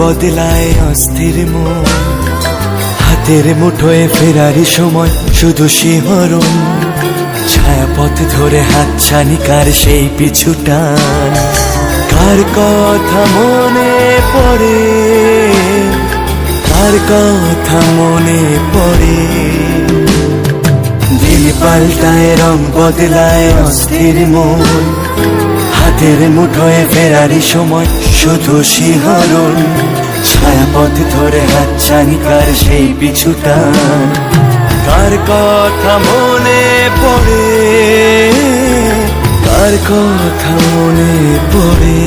বদলায় অস্থির মন, হাতের মুঠোয় ফেরারি সময় শুধু শিহরণ, ছায়াপথ ধরে হাতছানি কার সেই পিছু টান। কার কথা মনে পড়ে, কার কথা মনে পড়ে, দিন পাল্টায় রং বদলায় অস্থির মন, হাতের মুঠোয় ফেরারি সময় শুধু শিহরণ, ছায়াপথ ধরে হাতছানি কার সেই পিছু টান। কার কথা মনে পড়ে, কার কথা মনে পড়ে।